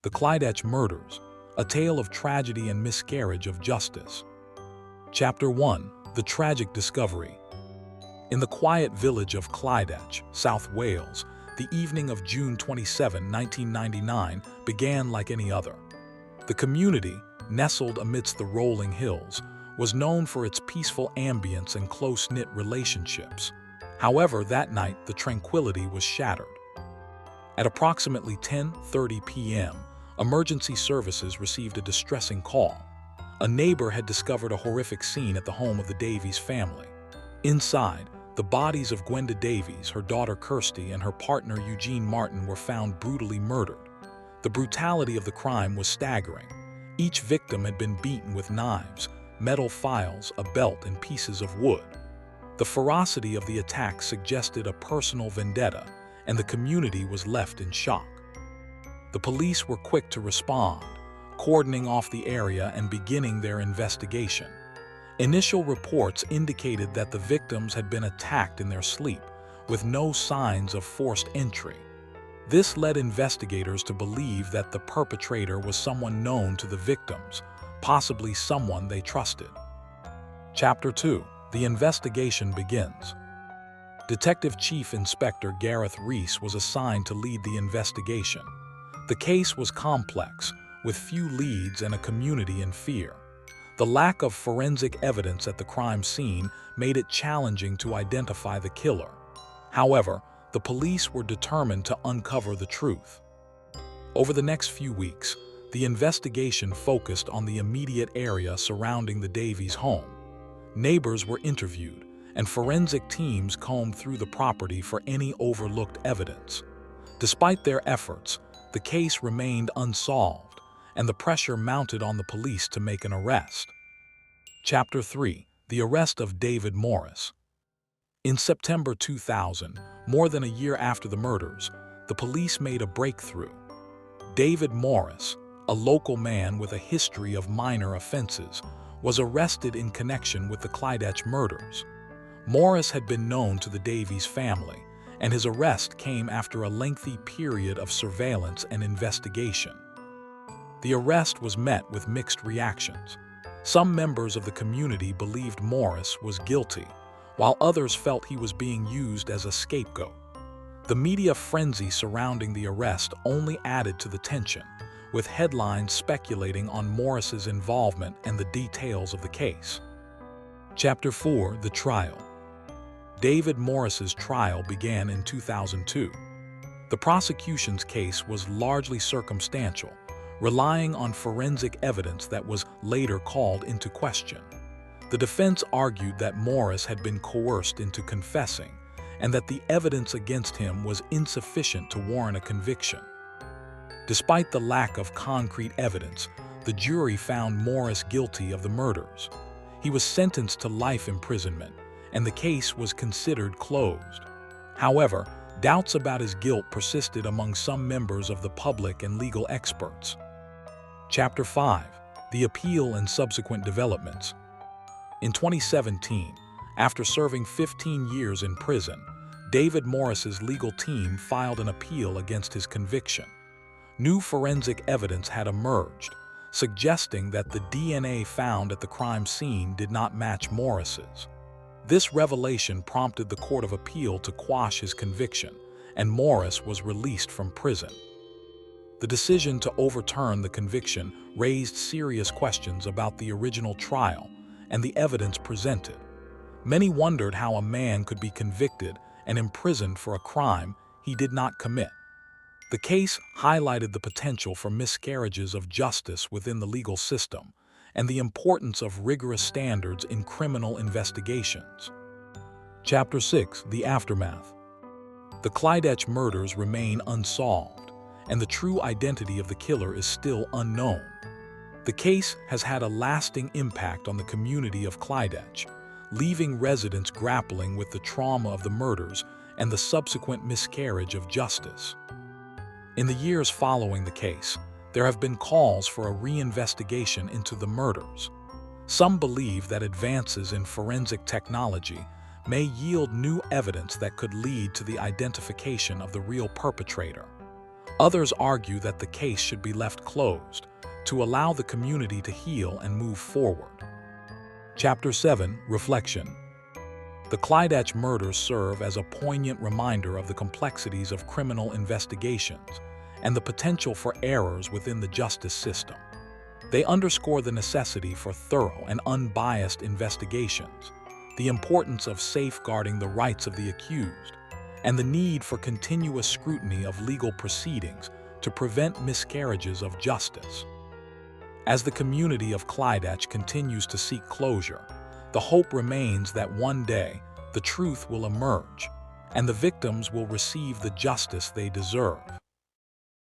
The Clydach Murders, a tale of tragedy and miscarriage of justice. Chapter 1. The Tragic Discovery. In the quiet village of Clydach, South Wales, the evening of June 27, 1999 began like any other. The community, nestled amidst the rolling hills, was known for its peaceful ambience and close-knit relationships. However, that night the tranquility was shattered. At approximately 10:30 p.m., emergency services received a distressing call. A neighbor had discovered a horrific scene at the home of the Davies family. Inside, the bodies of Gwenda Davies, her daughter Kirsty, and her partner Eugene Martin were found brutally murdered. The brutality of the crime was staggering. Each victim had been beaten with knives, metal files, a belt, and pieces of wood. The ferocity of the attack suggested a personal vendetta, and the community was left in shock. The police were quick to respond, cordoning off the area and beginning their investigation. Initial reports indicated that the victims had been attacked in their sleep, with no signs of forced entry. This led investigators to believe that the perpetrator was someone known to the victims, possibly someone they trusted. Chapter 2. The investigation begins. Detective Chief Inspector Gareth Rees was assigned to lead the investigation. The case was complex, with few leads and a community in fear. The lack of forensic evidence at the crime scene made it challenging to identify the killer. However, the police were determined to uncover the truth. Over the next few weeks, the investigation focused on the immediate area surrounding the Davies home. Neighbors were interviewed, and forensic teams combed through the property for any overlooked evidence. Despite their efforts, the case remained unsolved, and the pressure mounted on the police to make an arrest. Chapter 3. The Arrest of David Morris. In September 2000, more than a year after the murders, the police made a breakthrough. David Morris, a local man with a history of minor offenses, was arrested in connection with the Clydach murders. Morris had been known to the Davies family, and his arrest came after a lengthy period of surveillance and investigation. The arrest was met with mixed reactions. Some members of the community believed Morris was guilty, while others felt he was being used as a scapegoat. The media frenzy surrounding the arrest only added to the tension, with headlines speculating on Morris's involvement and the details of the case. Chapter 4. The Trial. David Morris's trial began in 2002. The prosecution's case was largely circumstantial, relying on forensic evidence that was later called into question. The defense argued that Morris had been coerced into confessing, and that the evidence against him was insufficient to warrant a conviction. Despite the lack of concrete evidence, the jury found Morris guilty of the murders. He was sentenced to life imprisonment, and the case was considered closed. However, doubts about his guilt persisted among some members of the public and legal experts. Chapter 5. The Appeal and Subsequent Developments. In 2017, after serving 15 years in prison, David Morris's legal team filed an appeal against his conviction. New forensic evidence had emerged, suggesting that the DNA found at the crime scene did not match Morris's. This revelation prompted the Court of Appeal to quash his conviction, and Morris was released from prison. The decision to overturn the conviction raised serious questions about the original trial and the evidence presented. Many wondered how a man could be convicted and imprisoned for a crime he did not commit. The case highlighted the potential for miscarriages of justice within the legal system and the importance of rigorous standards in criminal investigations. Chapter 6. The Aftermath. The Clydach murders remain unsolved, and the true identity of the killer is still unknown. The case has had a lasting impact on the community of Clydach, leaving residents grappling with the trauma of the murders and the subsequent miscarriage of justice. In the years following the case, there have been calls for a reinvestigation into the murders. Some believe that advances in forensic technology may yield new evidence that could lead to the identification of the real perpetrator. Others argue that the case should be left closed to allow the community to heal and move forward. Chapter 7. Reflection. The Clydach murders serve as a poignant reminder of the complexities of criminal investigations and the potential for errors within the justice system. They underscore the necessity for thorough and unbiased investigations, the importance of safeguarding the rights of the accused, and the need for continuous scrutiny of legal proceedings to prevent miscarriages of justice. As the community of Clydach continues to seek closure, the hope remains that one day the truth will emerge and the victims will receive the justice they deserve.